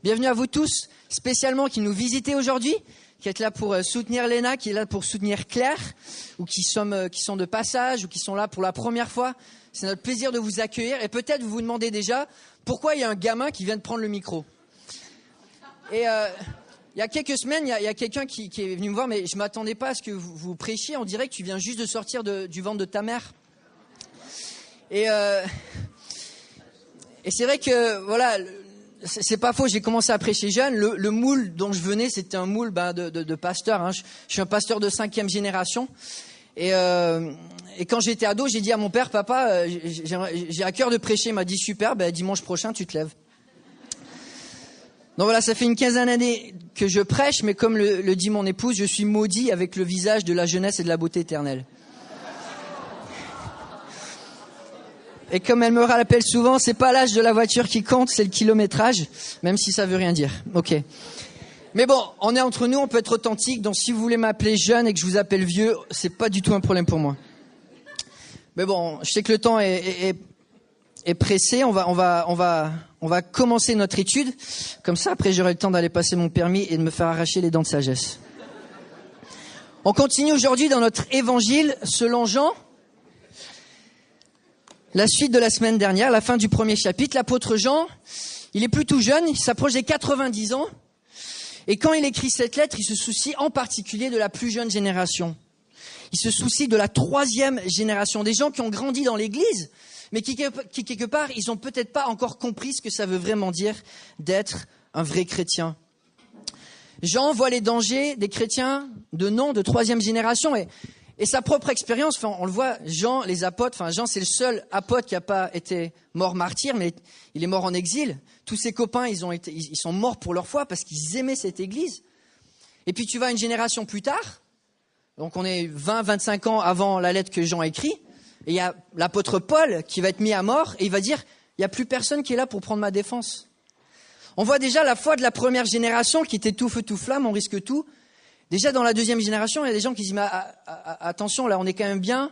Bienvenue à vous tous, spécialement qui nous visitez aujourd'hui, qui êtes là pour soutenir Léna, qui est là pour soutenir Claire, ou qui sont de passage, ou qui sont là pour la première fois. C'est notre plaisir de vous accueillir. Et peut-être vous vous demandez déjà pourquoi il y a un gamin qui vient de prendre le micro. Et il y a quelques semaines, il y a quelqu'un qui est venu me voir, mais je ne m'attendais pas à ce que vous prêchiez. On dirait que tu viens juste de sortir du ventre de ta mère. Et c'est vrai que, voilà, c'est pas faux, j'ai commencé à prêcher jeune. Le moule dont je venais, c'était un moule de pasteur. Hein. Je suis un pasteur de 5e génération. Et quand j'étais ado, j'ai dit à mon père, papa, j'ai à cœur de prêcher. Il m'a dit, super, dimanche prochain, tu te lèves. Donc voilà, ça fait une quinzaine d'années que je prêche, mais comme le dit mon épouse, je suis maudit avec le visage de la jeunesse et de la beauté éternelle. Et comme elle me rappelle souvent, c'est pas l'âge de la voiture qui compte, c'est le kilométrage, même si ça veut rien dire. Ok. Mais bon, on est entre nous, on peut être authentique, donc si vous voulez m'appeler jeune et que je vous appelle vieux, c'est pas du tout un problème pour moi. Mais bon, je sais que le temps est pressé, on va commencer notre étude. Comme ça, après, j'aurai le temps d'aller passer mon permis et de me faire arracher les dents de sagesse. On continue aujourd'hui dans notre évangile selon Jean. La suite de la semaine dernière, la fin du premier chapitre, l'apôtre Jean, il est plutôt jeune, il s'approche des 90 ans. Et quand il écrit cette lettre, il se soucie en particulier de la plus jeune génération. Il se soucie de la 3e génération, des gens qui ont grandi dans l'église, mais qui quelque part, ils n'ont peut-être pas encore compris ce que ça veut vraiment dire d'être un vrai chrétien. Jean voit les dangers des chrétiens de 3e génération et sa propre expérience, on le voit, Jean, les apôtres, Jean c'est le seul apôtre qui n'a pas été mort martyr, mais il est mort en exil. Tous ses copains, ils sont morts pour leur foi parce qu'ils aimaient cette église. Et puis tu vas une génération plus tard, donc on est 20-25 ans avant la lettre que Jean a écrite, et il y a l'apôtre Paul qui va être mis à mort, et il va dire, il n'y a plus personne qui est là pour prendre ma défense. On voit déjà la foi de la première génération qui était tout feu tout flamme, on risque tout. Déjà, dans la 2e génération, il y a des gens qui disent, mais attention, là, on est quand même bien,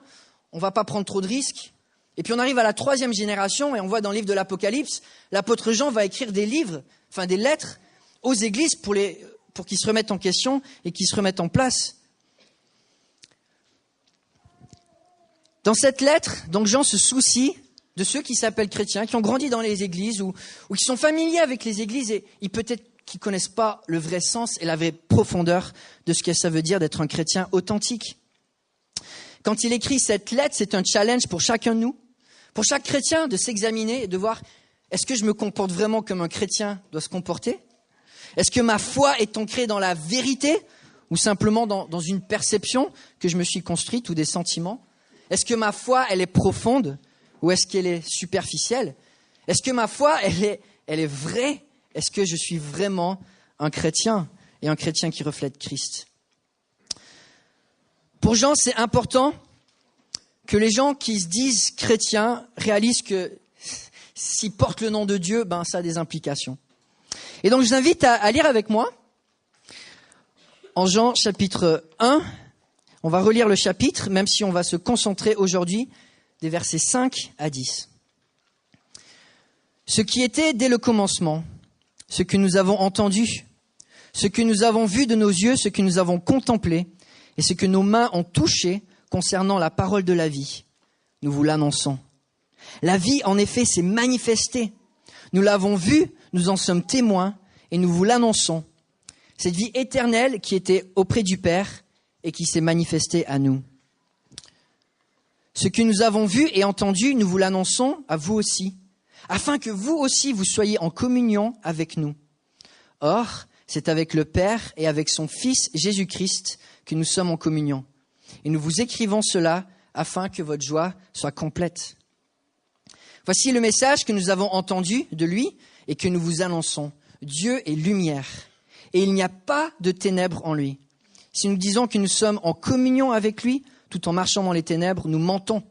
on va pas prendre trop de risques. Et puis, on arrive à la 3e génération, et on voit dans le livre de l'Apocalypse, l'apôtre Jean va écrire des livres, des lettres aux églises pour qu'ils se remettent en question et qu'ils se remettent en place. Dans cette lettre, donc, Jean se soucie de ceux qui s'appellent chrétiens, qui ont grandi dans les églises ou qui sont familiers avec les églises et peut-être qui connaissent pas le vrai sens et la vraie profondeur de ce que ça veut dire d'être un chrétien authentique. Quand il écrit cette lettre, c'est un challenge pour chacun de nous, pour chaque chrétien de s'examiner et de voir, est-ce que je me comporte vraiment comme un chrétien doit se comporter? Est-ce que ma foi est ancrée dans la vérité ou simplement dans une perception que je me suis construite ou des sentiments? Est-ce que ma foi, elle est profonde ou est-ce qu'elle est superficielle? Est-ce que ma foi, elle est vraie? Est-ce que je suis vraiment un chrétien et un chrétien qui reflète Christ? Pour Jean, c'est important que les gens qui se disent chrétiens réalisent que s'ils portent le nom de Dieu, ça a des implications. Et donc, je vous invite à lire avec moi en Jean chapitre 1. On va relire le chapitre, même si on va se concentrer aujourd'hui des versets 5 à 10. Ce qui était dès le commencement, ce que nous avons entendu, ce que nous avons vu de nos yeux, ce que nous avons contemplé, et ce que nos mains ont touché concernant la parole de la vie, nous vous l'annonçons. La vie, en effet, s'est manifestée. Nous l'avons vue, nous en sommes témoins, et nous vous l'annonçons. Cette vie éternelle qui était auprès du Père et qui s'est manifestée à nous. Ce que nous avons vu et entendu, nous vous l'annonçons à vous aussi, afin que vous aussi vous soyez en communion avec nous. Or, c'est avec le Père et avec son Fils Jésus-Christ que nous sommes en communion. Et nous vous écrivons cela afin que votre joie soit complète. Voici le message que nous avons entendu de lui et que nous vous annonçons. Dieu est lumière et il n'y a pas de ténèbres en lui. Si nous disons que nous sommes en communion avec lui, tout en marchant dans les ténèbres, nous mentons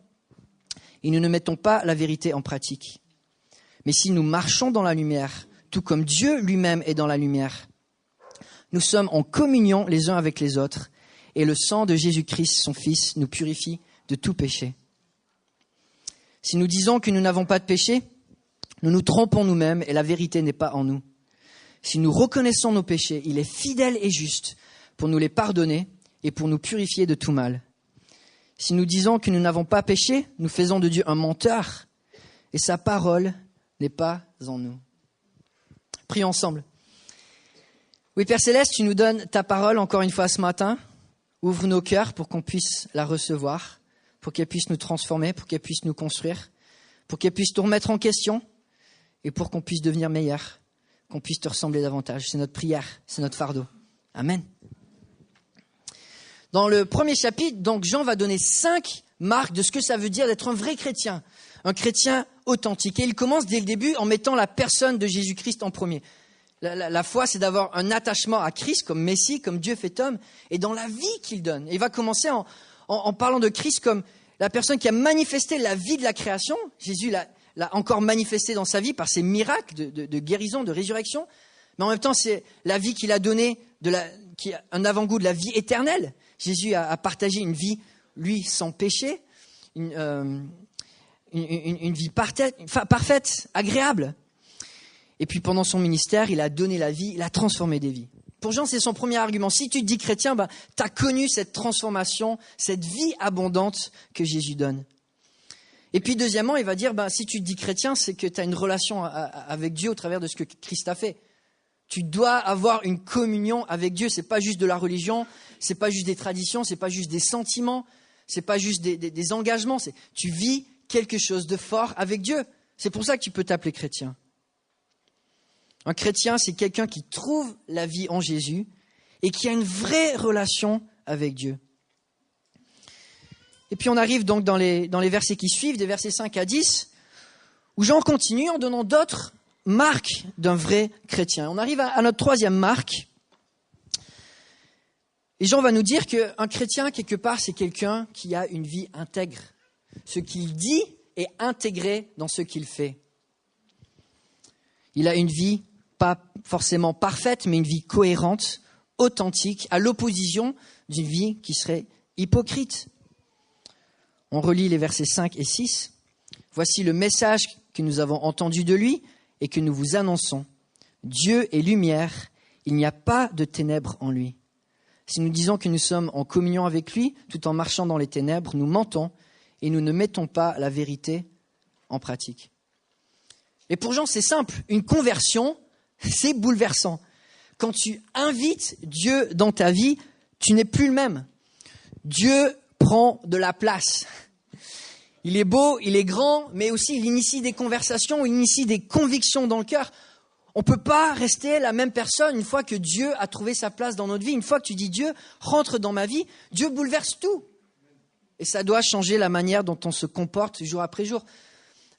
et nous ne mettons pas la vérité en pratique. Mais si nous marchons dans la lumière, tout comme Dieu lui-même est dans la lumière, nous sommes en communion les uns avec les autres, et le sang de Jésus-Christ, son Fils, nous purifie de tout péché. Si nous disons que nous n'avons pas de péché, nous nous trompons nous-mêmes et la vérité n'est pas en nous. Si nous reconnaissons nos péchés, il est fidèle et juste pour nous les pardonner et pour nous purifier de tout mal. Si nous disons que nous n'avons pas péché, nous faisons de Dieu un menteur et sa parole n'est pas en nous. Prions ensemble. Oui, Père Céleste, tu nous donnes ta parole encore une fois ce matin. Ouvre nos cœurs pour qu'on puisse la recevoir, pour qu'elle puisse nous transformer, pour qu'elle puisse nous construire, pour qu'elle puisse nous remettre en question et pour qu'on puisse devenir meilleur, qu'on puisse te ressembler davantage. C'est notre prière, c'est notre fardeau. Amen. Dans le premier chapitre, donc, Jean va donner 5 marques de ce que ça veut dire d'être un vrai chrétien, un chrétien authentique. Et il commence dès le début en mettant la personne de Jésus-Christ en premier. La foi, c'est d'avoir un attachement à Christ comme Messie, comme Dieu fait homme, et dans la vie qu'il donne. Et il va commencer en parlant de Christ comme la personne qui a manifesté la vie de la création. Jésus l'a encore manifesté dans sa vie par ses miracles de guérison, de résurrection. Mais en même temps, c'est la vie qu'il a donnée, qui a un avant-goût de la vie éternelle. Jésus a partagé une vie, lui, sans péché, une vie parfaite, agréable. Et puis pendant son ministère, il a donné la vie, il a transformé des vies. Pour Jean, c'est son premier argument. Si tu te dis chrétien, tu as connu cette transformation, cette vie abondante que Jésus donne. Et puis deuxièmement, il va dire, si tu te dis chrétien, c'est que tu as une relation avec Dieu au travers de ce que Christ a fait. Tu dois avoir une communion avec Dieu. C'est pas juste de la religion, c'est pas juste des traditions, c'est pas juste des sentiments, c'est pas juste des engagements. Tu vis quelque chose de fort avec Dieu. C'est pour ça que tu peux t'appeler chrétien. Un chrétien, c'est quelqu'un qui trouve la vie en Jésus et qui a une vraie relation avec Dieu. Et puis on arrive donc dans les versets qui suivent, des versets 5 à 10, où Jean continue en donnant d'autres marques d'un vrai chrétien. On arrive à notre troisième marque. Et Jean va nous dire qu'un chrétien, quelque part, c'est quelqu'un qui a une vie intègre. Ce qu'il dit est intégré dans ce qu'il fait. Il a une vie pas forcément parfaite, mais une vie cohérente, authentique, à l'opposition d'une vie qui serait hypocrite. On relit les versets 5 et 6. « Voici le message que nous avons entendu de lui et que nous vous annonçons. Dieu est lumière, il n'y a pas de ténèbres en lui. Si nous disons que nous sommes en communion avec lui, tout en marchant dans les ténèbres, nous mentons et nous ne mettons pas la vérité en pratique. » Et pour Jean, c'est simple. Une conversion, c'est bouleversant. Quand tu invites Dieu dans ta vie, tu n'es plus le même. Dieu prend de la place. Il est beau, il est grand, mais aussi il initie des conversations, il initie des convictions dans le cœur. On ne peut pas rester la même personne une fois que Dieu a trouvé sa place dans notre vie. Une fois que tu dis Dieu rentre dans ma vie, Dieu bouleverse tout. Et ça doit changer la manière dont on se comporte jour après jour.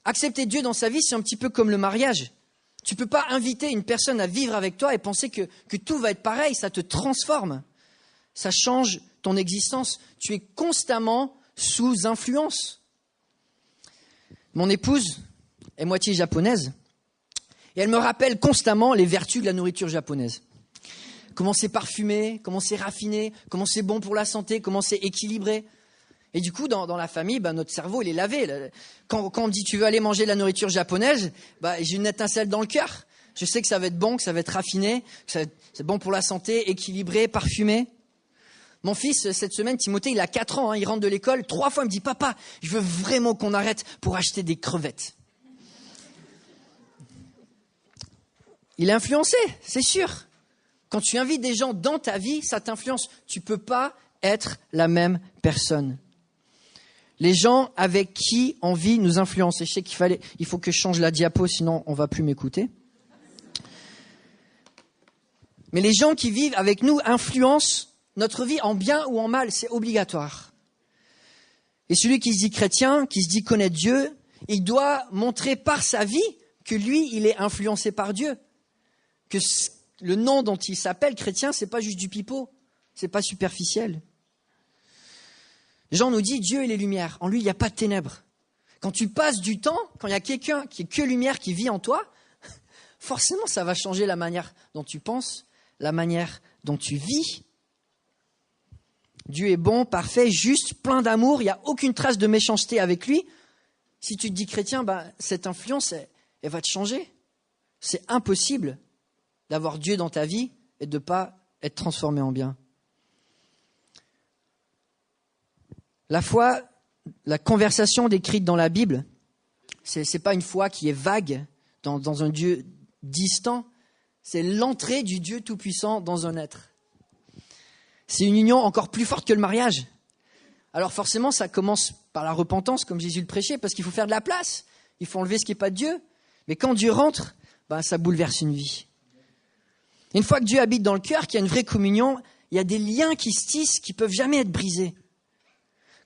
Accepter Dieu dans sa vie, c'est un petit peu comme le mariage. Tu ne peux pas inviter une personne à vivre avec toi et penser que tout va être pareil. Ça te transforme. Ça change ton existence. Tu es constamment sous influence. Mon épouse est moitié japonaise et elle me rappelle constamment les vertus de la nourriture japonaise. Comment c'est parfumé, comment c'est raffiné, comment c'est bon pour la santé, comment c'est équilibré. Et du coup, dans la famille, notre cerveau, il est lavé. Quand on me dit « tu veux aller manger de la nourriture japonaise », j'ai une étincelle dans le cœur. Je sais que ça va être bon, que ça va être raffiné, que c'est bon pour la santé, équilibré, parfumé. Mon fils, cette semaine, Timothée, il a 4 ans, il rentre de l'école, 3 fois, il me dit « Papa, je veux vraiment qu'on arrête pour acheter des crevettes. » Il est influencé, c'est sûr. Quand tu invites des gens dans ta vie, ça t'influence. Tu ne peux pas être la même personne. Les gens avec qui on vit nous influencent. Et je sais il faut que je change la diapo, sinon on ne va plus m'écouter. Mais les gens qui vivent avec nous influencent notre vie en bien ou en mal. C'est obligatoire. Et celui qui se dit chrétien, qui se dit connaître Dieu, il doit montrer par sa vie que lui, il est influencé par Dieu. Que le nom dont il s'appelle chrétien, c'est pas juste du pipeau. C'est pas superficiel. Jean nous dit, Dieu est les lumières. En lui, il n'y a pas de ténèbres. Quand tu passes du temps, quand il y a quelqu'un qui est que lumière qui vit en toi, forcément, ça va changer la manière dont tu penses, la manière dont tu vis. Dieu est bon, parfait, juste, plein d'amour. Il n'y a aucune trace de méchanceté avec lui. Si tu te dis chrétien, cette influence, elle va te changer. C'est impossible. d'avoir Dieu dans ta vie et de ne pas être transformé en bien. La foi, la conversation décrite dans la Bible, c'est pas une foi qui est vague dans un Dieu distant, c'est l'entrée du Dieu Tout-Puissant dans un être. C'est une union encore plus forte que le mariage. Alors forcément, ça commence par la repentance, comme Jésus le prêchait, parce qu'il faut faire de la place. Il faut enlever ce qui n'est pas de Dieu. Mais quand Dieu rentre, ça bouleverse une vie. Une fois que Dieu habite dans le cœur, qu'il y a une vraie communion, il y a des liens qui se tissent, qui ne peuvent jamais être brisés.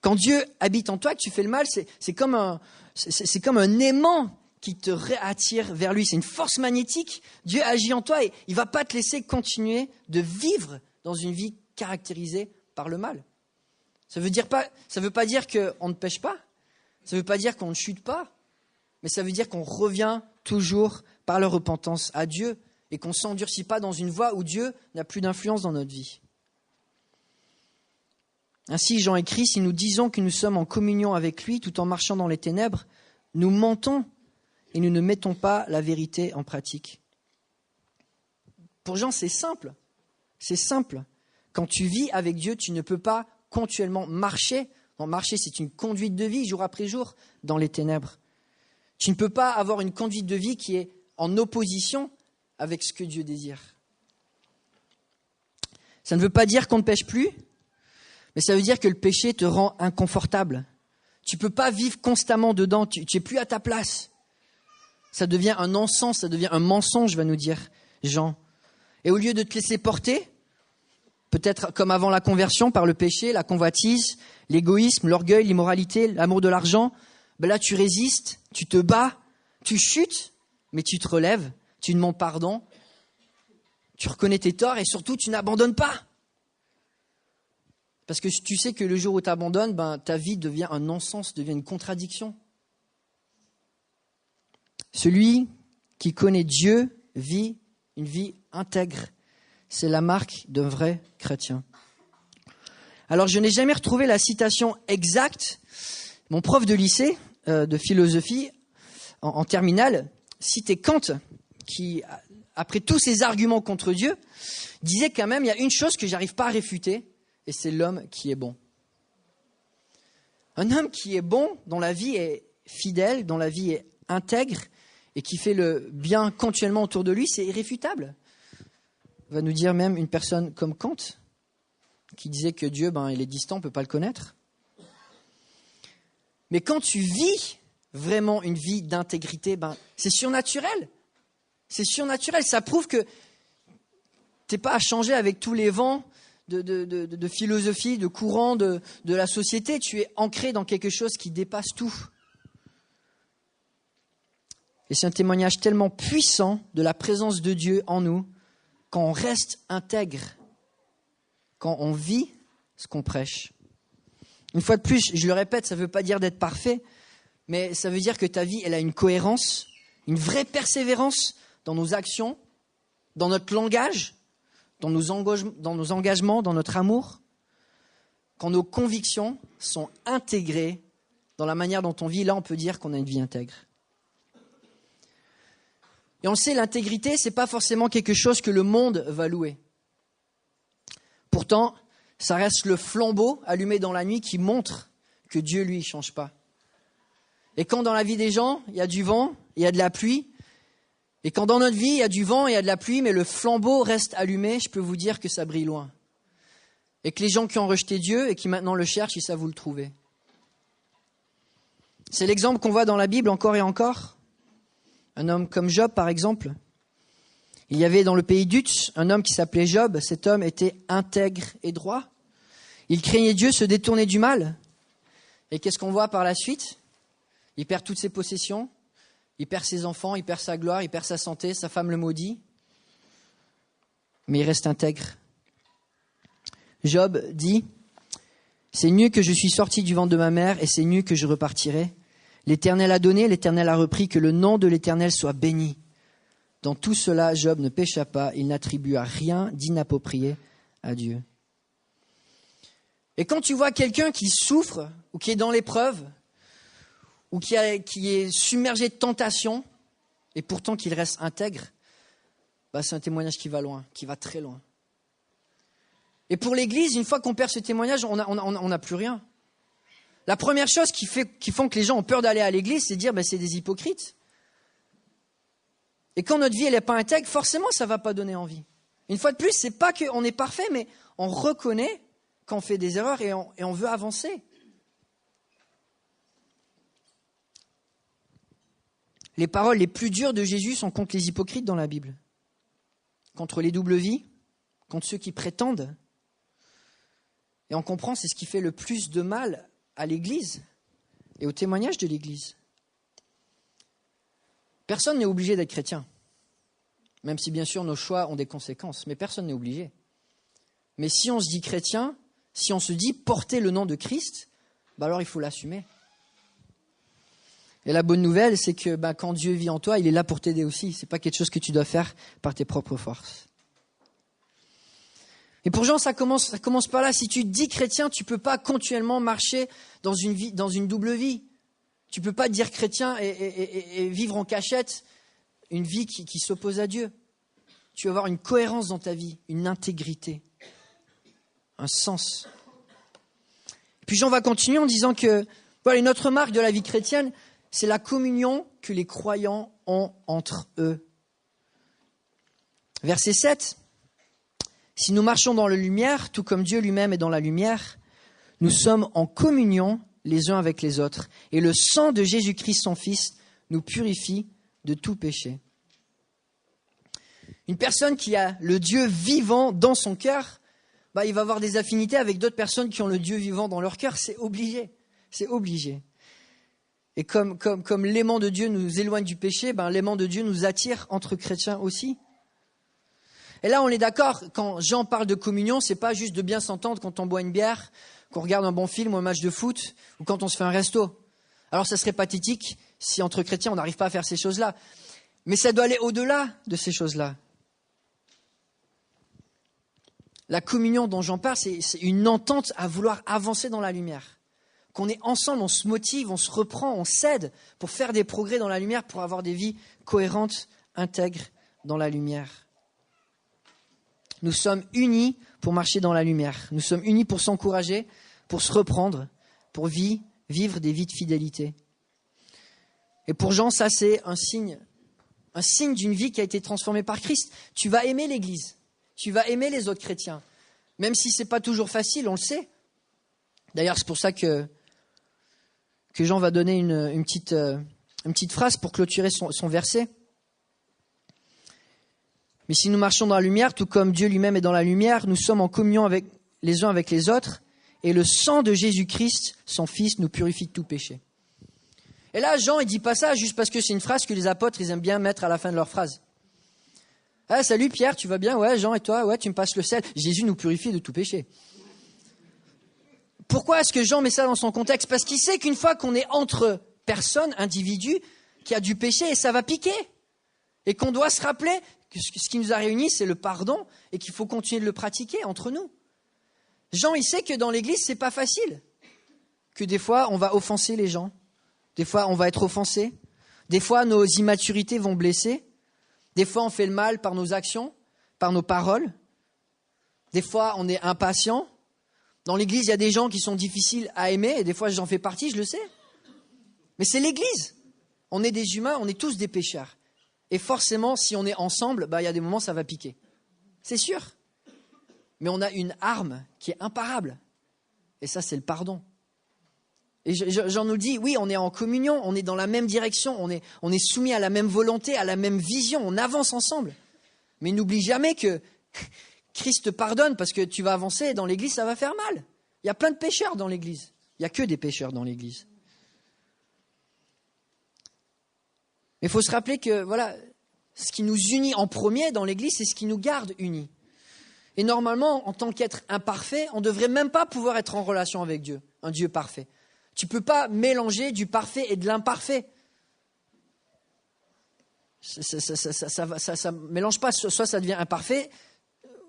Quand Dieu habite en toi, que tu fais le mal, c'est comme un aimant qui te réattire vers lui. C'est une force magnétique. Dieu agit en toi et il ne va pas te laisser continuer de vivre dans une vie caractérisée par le mal. Ça veut pas dire qu'on ne pêche pas. Ça ne veut pas dire qu'on ne chute pas. Mais ça veut dire qu'on revient toujours par la repentance à Dieu et qu'on ne s'endurcit pas dans une voie où Dieu n'a plus d'influence dans notre vie. Ainsi, Jean écrit, si nous disons que nous sommes en communion avec lui tout en marchant dans les ténèbres, nous mentons et nous ne mettons pas la vérité en pratique. Pour Jean, c'est simple. C'est simple. Quand tu vis avec Dieu, tu ne peux pas continuellement marcher. Marcher, c'est une conduite de vie, jour après jour, dans les ténèbres. Tu ne peux pas avoir une conduite de vie qui est en opposition avec ce que Dieu désire. Ça ne veut pas dire qu'on ne pêche plus, mais ça veut dire que le péché te rend inconfortable. Tu ne peux pas vivre constamment dedans, tu n'es plus à ta place. Ça devient un non-sens, ça devient un mensonge, va nous dire Jean. Et au lieu de te laisser porter, peut-être comme avant la conversion, par le péché, la convoitise, l'égoïsme, l'orgueil, l'immoralité, l'amour de l'argent, là tu résistes, tu te bats, tu chutes, mais tu te relèves, tu demandes pardon, tu reconnais tes torts et surtout tu n'abandonnes pas. Parce que tu sais que le jour où tu abandonnes, ta vie devient un non-sens, devient une contradiction. Celui qui connaît Dieu vit une vie intègre. C'est la marque d'un vrai chrétien. Alors, je n'ai jamais retrouvé la citation exacte. Mon prof de lycée, de philosophie, en terminale, citait Kant, qui, après tous ses arguments contre Dieu, disait quand même, il y a une chose que j'arrive pas à réfuter, et c'est l'homme qui est bon. Un homme qui est bon, dont la vie est fidèle, dont la vie est intègre, et qui fait le bien continuellement autour de lui, c'est irréfutable. Va nous dire même une personne comme Kant, qui disait que Dieu, il est distant, on ne peut pas le connaître. Mais quand tu vis vraiment une vie d'intégrité, c'est surnaturel. C'est surnaturel. Ça prouve que tu n'es pas à changer avec tous les vents de philosophie, de courant de la société. Tu es ancré dans quelque chose qui dépasse tout. Et c'est un témoignage tellement puissant de la présence de Dieu en nous, quand on reste intègre, quand on vit ce qu'on prêche. Une fois de plus, je le répète, ça ne veut pas dire d'être parfait, mais ça veut dire que ta vie, elle a une cohérence, une vraie persévérance dans nos actions, dans notre langage, dans nos engagements, dans notre amour, quand nos convictions sont intégrées dans la manière dont on vit. Là, on peut dire qu'on a une vie intègre. Et on le sait, l'intégrité, ce n'est pas forcément quelque chose que le monde va louer. Pourtant, ça reste le flambeau allumé dans la nuit qui montre que Dieu, lui, ne change pas. Et quand dans la vie des gens, il y a du vent, il y a de la pluie, et quand dans notre vie, il y a du vent, il y a de la pluie, mais le flambeau reste allumé, je peux vous dire que ça brille loin. Et que les gens qui ont rejeté Dieu et qui maintenant le cherchent, ils savent où le trouver. C'est l'exemple qu'on voit dans la Bible encore et encore. Un homme comme Job, par exemple. Il y avait dans le pays d'Uz un homme qui s'appelait Job. Cet homme était intègre et droit. Il craignait Dieu, se détournait du mal. Et qu'est-ce qu'on voit par la suite ? Il perd toutes ses possessions, il perd ses enfants, il perd sa gloire, il perd sa santé, sa femme le maudit. Mais il reste intègre. Job dit « C'est nu que je suis sorti du ventre de ma mère et c'est nu que je repartirai. L'Éternel a donné, l'Éternel a repris, que le nom de l'Éternel soit béni. » Dans tout cela, Job ne pécha pas, il n'attribua rien d'inapproprié à Dieu. Et quand tu vois quelqu'un qui souffre ou qui est dans l'épreuve ou qui est submergé de tentation et pourtant qu'il reste intègre, c'est un témoignage qui va loin, qui va très loin. Et pour l'Église, une fois qu'on perd ce témoignage, on n'a plus rien. La première chose qui font que les gens ont peur d'aller à l'Église, c'est de dire c'est des hypocrites. Et quand notre vie elle n'est pas intègre, forcément ça ne va pas donner envie. Une fois de plus, c'est pas qu'on est parfait, mais on reconnaît qu'on fait des erreurs et on veut avancer. Les paroles les plus dures de Jésus sont contre les hypocrites dans la Bible. Contre les doubles vies, contre ceux qui prétendent. Et on comprend, c'est ce qui fait le plus de mal à l'Église et au témoignage de l'Église. Personne n'est obligé d'être chrétien, même si bien sûr nos choix ont des conséquences, mais personne n'est obligé. Mais si on se dit chrétien, si on se dit porter le nom de Christ, alors il faut l'assumer. Et la bonne nouvelle, c'est que quand Dieu vit en toi, il est là pour t'aider aussi. Ce n'est pas quelque chose que tu dois faire par tes propres forces. Et pour Jean, ça commence par là. Si tu te dis chrétien, tu ne peux pas continuellement marcher dans une double vie. Tu ne peux pas te dire chrétien et vivre en cachette une vie qui s'oppose à Dieu. Tu vas avoir une cohérence dans ta vie, une intégrité, un sens. Et puis Jean va continuer en disant que une autre marque de la vie chrétienne, c'est la communion que les croyants ont entre eux. Verset 7. Si nous marchons dans la lumière, tout comme Dieu lui-même est dans la lumière, nous sommes en communion les uns avec les autres. Et le sang de Jésus-Christ, son Fils, nous purifie de tout péché. Une personne qui a le Dieu vivant dans son cœur, il va avoir des affinités avec d'autres personnes qui ont le Dieu vivant dans leur cœur. C'est obligé. C'est obligé. Et comme l'aimant de Dieu nous éloigne du péché, l'aimant de Dieu nous attire entre chrétiens aussi. Et là, on est d'accord, quand Jean parle de communion, c'est pas juste de bien s'entendre quand on boit une bière, qu'on regarde un bon film ou un match de foot, ou quand on se fait un resto. Alors ça serait pathétique si entre chrétiens on n'arrive pas à faire ces choses-là. Mais ça doit aller au-delà de ces choses-là. La communion dont Jean parle, c'est une entente à vouloir avancer dans la lumière. Qu'on est ensemble, on se motive, on se reprend, on s'aide pour faire des progrès dans la lumière, pour avoir des vies cohérentes, intègres dans la lumière. Nous sommes unis pour marcher dans la lumière. Nous sommes unis pour s'encourager, pour se reprendre, pour vivre des vies de fidélité. Et pour Jean, ça c'est un signe d'une vie qui a été transformée par Christ. Tu vas aimer l'Église, tu vas aimer les autres chrétiens, même si ce n'est pas toujours facile, on le sait. D'ailleurs, c'est pour ça que Jean va donner une petite phrase pour clôturer son verset. Mais si nous marchons dans la lumière, tout comme Dieu lui-même est dans la lumière, nous sommes en communion les uns avec les autres, et le sang de Jésus-Christ, son Fils, nous purifie de tout péché. Et là, Jean, il dit pas ça juste parce que c'est une phrase que les apôtres, ils aiment bien mettre à la fin de leur phrase. Ah, salut Pierre, tu vas bien? Ouais, Jean, et toi? Ouais, tu me passes le sel. Jésus nous purifie de tout péché. Pourquoi est-ce que Jean met ça dans son contexte? Parce qu'il sait qu'une fois qu'on est entre personnes, individus, qu'il y a du péché et ça va piquer. Et qu'on doit se rappeler que ce qui nous a réunis, c'est le pardon et qu'il faut continuer de le pratiquer entre nous. Jean, il sait que dans l'Église, c'est pas facile. Que des fois, on va offenser les gens. Des fois, on va être offensé. Des fois, nos immaturités vont blesser. Des fois, on fait le mal par nos actions, par nos paroles. Des fois, on est impatient. Dans l'Église, il y a des gens qui sont difficiles à aimer. Et des fois, j'en fais partie, je le sais. Mais c'est l'Église. On est des humains, on est tous des pécheurs. Et forcément, si on est ensemble, il y a des moments, ça va piquer. C'est sûr. Mais on a une arme qui est imparable. Et ça, c'est le pardon. Et Jean nous dit, oui, on est en communion, on est dans la même direction, on est soumis à la même volonté, à la même vision, on avance ensemble. Mais n'oublie jamais que Christ te pardonne parce que tu vas avancer et dans l'Église, ça va faire mal. Il y a plein de pécheurs dans l'Église. Il n'y a que des pécheurs dans l'Église. Mais il faut se rappeler que ce qui nous unit en premier dans l'Église, c'est ce qui nous garde unis. Et normalement, en tant qu'être imparfait, on ne devrait même pas pouvoir être en relation avec Dieu, un Dieu parfait. Tu ne peux pas mélanger du parfait et de l'imparfait. Ça ne mélange pas, soit ça devient imparfait,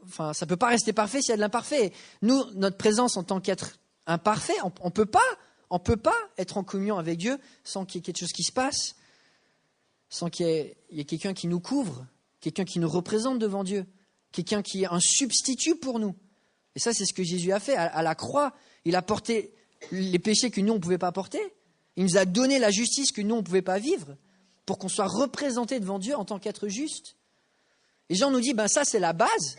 ça ne peut pas rester parfait s'il y a de l'imparfait. Nous, notre présence en tant qu'être imparfait, on ne peut pas être en communion avec Dieu sans qu'il y ait quelque chose qui se passe, sans qu'il y ait quelqu'un qui nous couvre, quelqu'un qui nous représente devant Dieu, quelqu'un qui est un substitut pour nous. Et ça, c'est ce que Jésus a fait. À la croix, il a porté les péchés que nous, on ne pouvait pas porter. Il nous a donné la justice que nous, on ne pouvait pas vivre, pour qu'on soit représenté devant Dieu en tant qu'être juste. Et Jean nous dit, ça, c'est la base.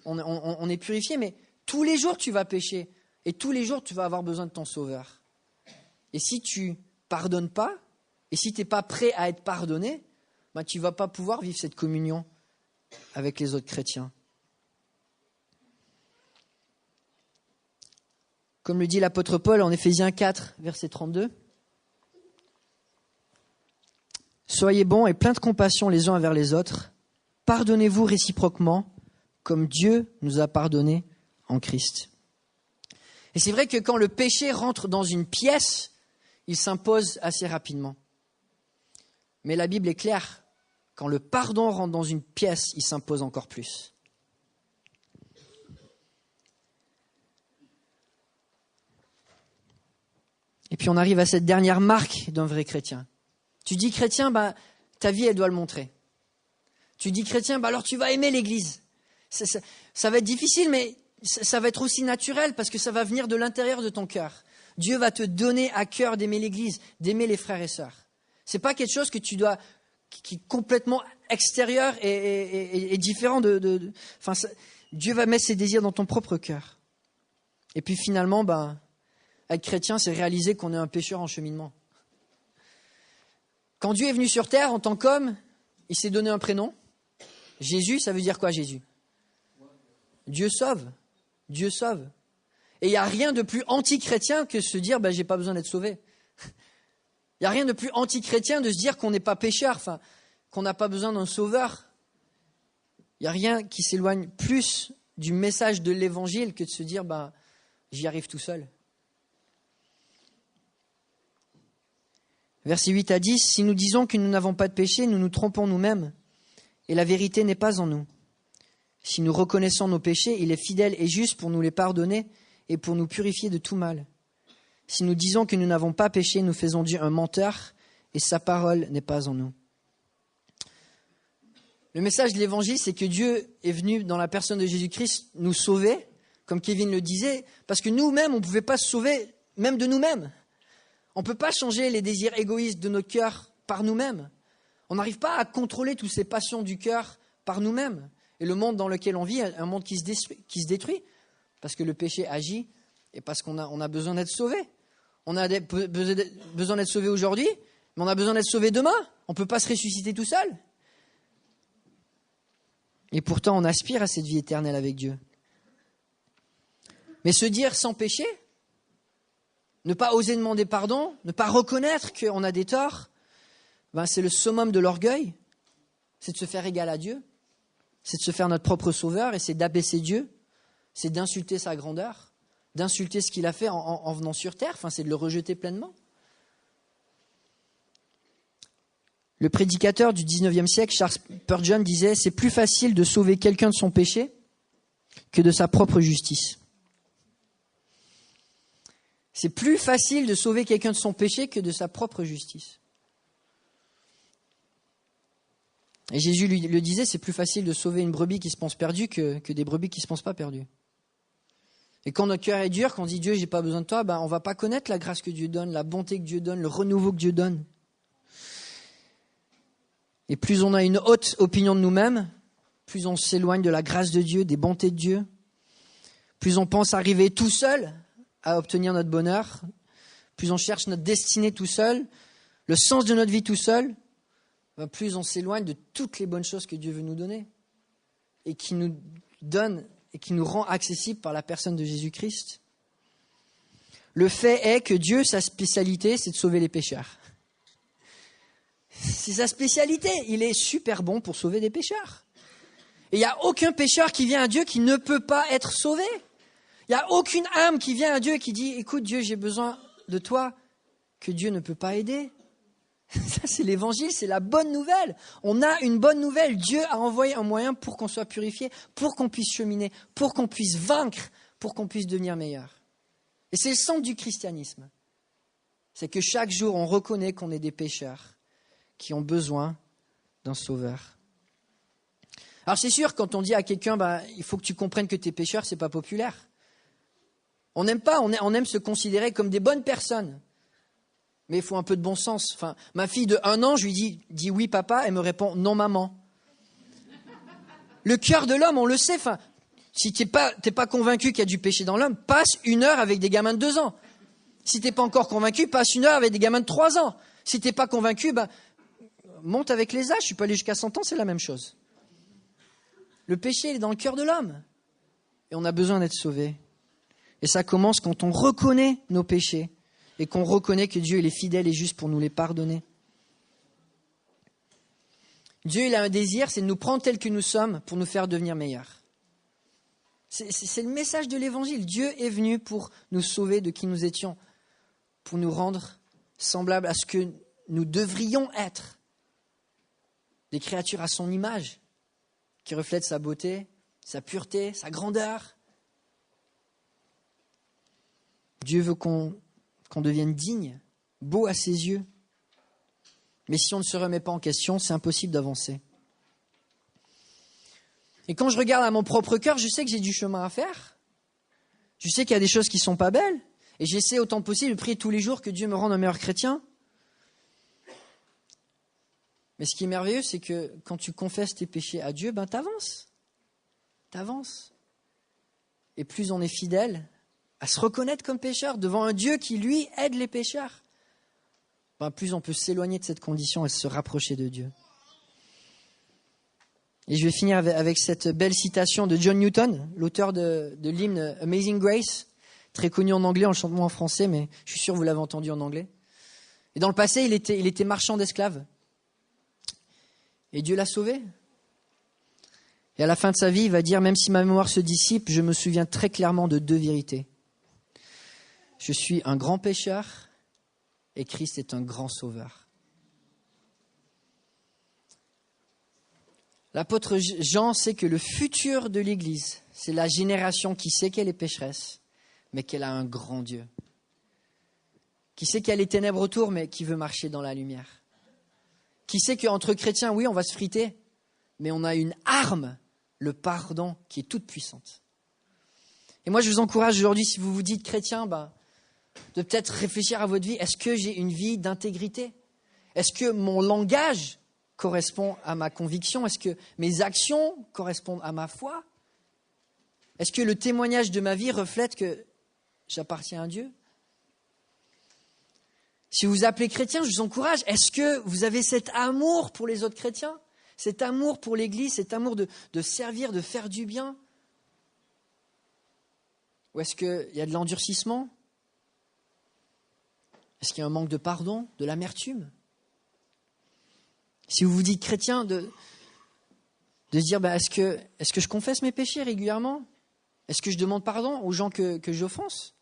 On est purifié, mais tous les jours, tu vas pécher. Et tous les jours, tu vas avoir besoin de ton Sauveur. Et si tu pardonnes pas, et si tu n'es pas prêt à être pardonné, tu ne vas pas pouvoir vivre cette communion avec les autres chrétiens. Comme le dit l'apôtre Paul en Éphésiens 4, verset 32. « Soyez bons et pleins de compassion les uns envers les autres. Pardonnez-vous réciproquement, comme Dieu nous a pardonnés en Christ. » Et c'est vrai que quand le péché rentre dans une pièce, il s'impose assez rapidement. Mais la Bible est claire. Quand le pardon rentre dans une pièce, il s'impose encore plus. Et puis on arrive à cette dernière marque d'un vrai chrétien. Tu dis chrétien, ta vie, elle doit le montrer. Tu dis chrétien, alors tu vas aimer l'Église. Ça va être difficile, mais ça va être aussi naturel parce que ça va venir de l'intérieur de ton cœur. Dieu va te donner à cœur d'aimer l'Église, d'aimer les frères et sœurs. C'est pas quelque chose que tu dois, qui est complètement extérieur et différent Dieu va mettre ses désirs dans ton propre cœur. Et puis finalement, être chrétien, c'est réaliser qu'on est un pécheur en cheminement. Quand Dieu est venu sur terre en tant qu'homme, il s'est donné un prénom. Jésus, ça veut dire quoi, Jésus? Dieu sauve. Dieu sauve. Et il n'y a rien de plus anti-chrétien que se dire j'ai pas besoin d'être sauvé. Il n'y a rien de plus anti-chrétien de se dire qu'on n'est pas pécheur, qu'on n'a pas besoin d'un sauveur. Il n'y a rien qui s'éloigne plus du message de l'évangile que de se dire j'y arrive tout seul. Versets 8 à 10, « Si nous disons que nous n'avons pas de péché, nous nous trompons nous-mêmes, et la vérité n'est pas en nous. Si nous reconnaissons nos péchés, il est fidèle et juste pour nous les pardonner et pour nous purifier de tout mal. Si nous disons que nous n'avons pas péché, nous faisons Dieu un menteur, et sa parole n'est pas en nous. » Le message de l'Évangile, c'est que Dieu est venu dans la personne de Jésus-Christ nous sauver, comme Kevin le disait, parce que nous-mêmes, on ne pouvait pas se sauver même de nous-mêmes. On ne peut pas changer les désirs égoïstes de notre cœur par nous-mêmes. On n'arrive pas à contrôler toutes ces passions du cœur par nous-mêmes. Et le monde dans lequel on vit est un monde qui se détruit, parce que le péché agit et parce qu'on a besoin d'être sauvé. On a besoin d'être sauvé aujourd'hui, mais on a besoin d'être sauvé demain. On ne peut pas se ressusciter tout seul. Et pourtant, on aspire à cette vie éternelle avec Dieu. Mais se dire sans péché, ne pas oser demander pardon, ne pas reconnaître qu'on a des torts, c'est le summum de l'orgueil. C'est de se faire égal à Dieu. C'est de se faire notre propre sauveur et c'est d'abaisser Dieu. C'est d'insulter sa grandeur, d'insulter ce qu'il a fait en venant sur terre. C'est de le rejeter pleinement. Le prédicateur du 19e siècle, Charles Spurgeon, disait « C'est plus facile de sauver quelqu'un de son péché que de sa propre justice. » C'est plus facile de sauver quelqu'un de son péché que de sa propre justice. Et Jésus lui le disait, c'est plus facile de sauver une brebis qui se pense perdue que des brebis qui ne se pensent pas perdues. Et quand notre cœur est dur, quand on dit Dieu, j'ai pas besoin de toi, on ne va pas connaître la grâce que Dieu donne, la bonté que Dieu donne, le renouveau que Dieu donne. Et plus on a une haute opinion de nous-mêmes, plus on s'éloigne de la grâce de Dieu, des bontés de Dieu, plus on pense arriver tout seul à obtenir notre bonheur, plus on cherche notre destinée tout seul, le sens de notre vie tout seul, plus on s'éloigne de toutes les bonnes choses que Dieu veut nous donner et qui nous donne et qui nous rend accessibles par la personne de Jésus-Christ. Le fait est que Dieu, sa spécialité, c'est de sauver les pécheurs. C'est sa spécialité. Il est super bon pour sauver des pécheurs. Et il n'y a aucun pécheur qui vient à Dieu qui ne peut pas être sauvé. Il n'y a aucune âme qui vient à Dieu et qui dit « Écoute Dieu, j'ai besoin de toi » que Dieu ne peut pas aider. Ça, c'est l'évangile, c'est la bonne nouvelle. On a une bonne nouvelle. Dieu a envoyé un moyen pour qu'on soit purifié, pour qu'on puisse cheminer, pour qu'on puisse vaincre, pour qu'on puisse devenir meilleur. Et c'est le centre du christianisme. C'est que chaque jour, on reconnaît qu'on est des pécheurs qui ont besoin d'un sauveur. Alors c'est sûr, quand on dit à quelqu'un, il faut que tu comprennes que tu es pécheur, c'est pas populaire. On n'aime pas, on aime se considérer comme des bonnes personnes. Mais il faut un peu de bon sens. Enfin, ma fille de 1 an, je lui dis oui papa, elle me répond non maman. Le cœur de l'homme, on le sait. Enfin, si t'es pas convaincu qu'il y a du péché dans l'homme, passe 1 heure avec des gamins de 2 ans. Si t'es pas encore convaincu, passe 1 heure avec des gamins de 3 ans. Si t'es pas convaincu, monte avec les âges. Je suis pas allé jusqu'à 100 ans, c'est la même chose. Le péché, il est dans le cœur de l'homme. Et on a besoin d'être sauvé. Et ça commence quand on reconnaît nos péchés et qu'on reconnaît que Dieu il est fidèle et juste pour nous les pardonner. Dieu il a un désir, c'est de nous prendre tels que nous sommes pour nous faire devenir meilleurs. C'est le message de l'Évangile. Dieu est venu pour nous sauver de qui nous étions, pour nous rendre semblables à ce que nous devrions être. Des créatures à son image, qui reflètent sa beauté, sa pureté, sa grandeur. Dieu veut qu'on devienne digne, beau à ses yeux. Mais si on ne se remet pas en question, c'est impossible d'avancer. Et quand je regarde à mon propre cœur, je sais que j'ai du chemin à faire. Je sais qu'il y a des choses qui ne sont pas belles. Et j'essaie autant que possible de prier tous les jours que Dieu me rende un meilleur chrétien. Mais ce qui est merveilleux, c'est que quand tu confesses tes péchés à Dieu, t'avances. T'avances. Et plus on est fidèle à se reconnaître comme pécheur devant un Dieu qui, lui, aide les pécheurs, plus on peut s'éloigner de cette condition et se rapprocher de Dieu. Et je vais finir avec cette belle citation de John Newton, l'auteur de l'hymne Amazing Grace, très connu en anglais, on le chante moins en français, mais je suis sûr que vous l'avez entendu en anglais. Et dans le passé, il était marchand d'esclaves. Et Dieu l'a sauvé. Et à la fin de sa vie, il va dire, même si ma mémoire se dissipe, je me souviens très clairement de 2 vérités. Je suis un grand pécheur et Christ est un grand sauveur. L'apôtre Jean sait que le futur de l'Église, c'est la génération qui sait qu'elle est pécheresse, mais qu'elle a un grand Dieu. Qui sait qu'il y a les ténèbres autour, mais qui veut marcher dans la lumière. Qui sait qu'entre chrétiens, oui, on va se friter, mais on a une arme, le pardon, qui est toute puissante. Et moi, je vous encourage aujourd'hui, si vous vous dites chrétien, de peut-être réfléchir à votre vie. Est-ce que j'ai une vie d'intégrité? Est-ce que mon langage correspond à ma conviction? Est-ce que mes actions correspondent à ma foi? Est-ce que le témoignage de ma vie reflète que j'appartiens à Dieu? Si vous vous appelez chrétien, je vous encourage. Est-ce que vous avez cet amour pour les autres chrétiens? Cet amour pour l'Église, cet amour de servir, de faire du bien? Ou est-ce qu'il y a de l'endurcissement? Est-ce qu'il y a un manque de pardon, de l'amertume? Si vous vous dites chrétien, de se dire, est-ce que je confesse mes péchés régulièrement? Est-ce que je demande pardon aux gens que j'offense?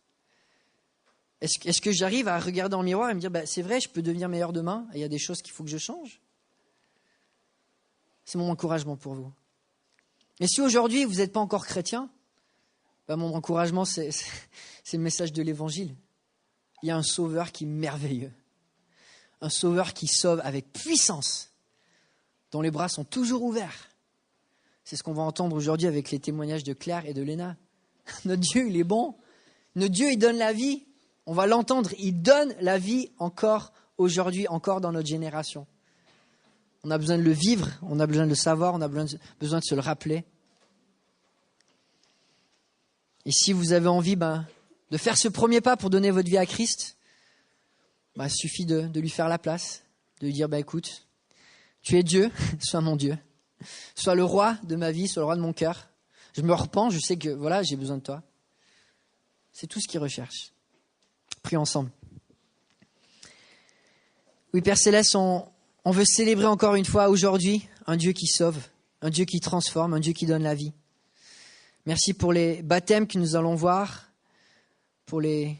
Est-ce que j'arrive à regarder dans le miroir et me dire, c'est vrai, je peux devenir meilleur demain, et il y a des choses qu'il faut que je change? C'est mon encouragement pour vous. Mais si aujourd'hui, vous n'êtes pas encore chrétien, mon encouragement, c'est le message de l'Évangile. Il y a un sauveur qui est merveilleux. Un sauveur qui sauve avec puissance, dont les bras sont toujours ouverts. C'est ce qu'on va entendre aujourd'hui avec les témoignages de Claire et de Léna. Notre Dieu, il est bon. Notre Dieu, il donne la vie. On va l'entendre, il donne la vie encore aujourd'hui, encore dans notre génération. On a besoin de le vivre, on a besoin de le savoir, on a besoin de se le rappeler. Et si vous avez envie de faire ce premier pas pour donner votre vie à Christ, il suffit de lui faire la place, de lui dire, écoute, tu es Dieu, sois mon Dieu. Sois le roi de ma vie, sois le roi de mon cœur. Je me repens, je sais que j'ai besoin de toi. C'est tout ce qu'il recherche. Prions ensemble. Oui, Père Céleste, on veut célébrer encore une fois aujourd'hui un Dieu qui sauve, un Dieu qui transforme, un Dieu qui donne la vie. Merci pour les baptêmes que nous allons voir, pour les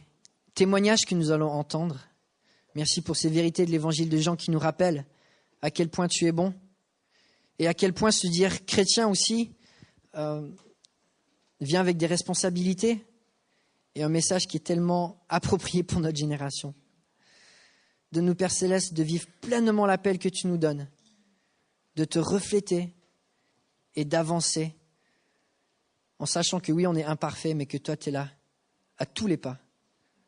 témoignages que nous allons entendre. Merci pour ces vérités de l'évangile de Jean qui nous rappellent à quel point tu es bon et à quel point se dire chrétien aussi vient avec des responsabilités et un message qui est tellement approprié pour notre génération. Donne-nous, Père Céleste, de vivre pleinement l'appel que tu nous donnes, de te refléter et d'avancer en sachant que oui, on est imparfait, mais que toi, tu es là à tous les pas,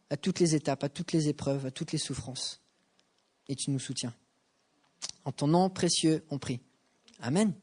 à toutes les étapes, à toutes les épreuves, à toutes les souffrances. Et tu nous soutiens. En ton nom précieux, on prie. Amen.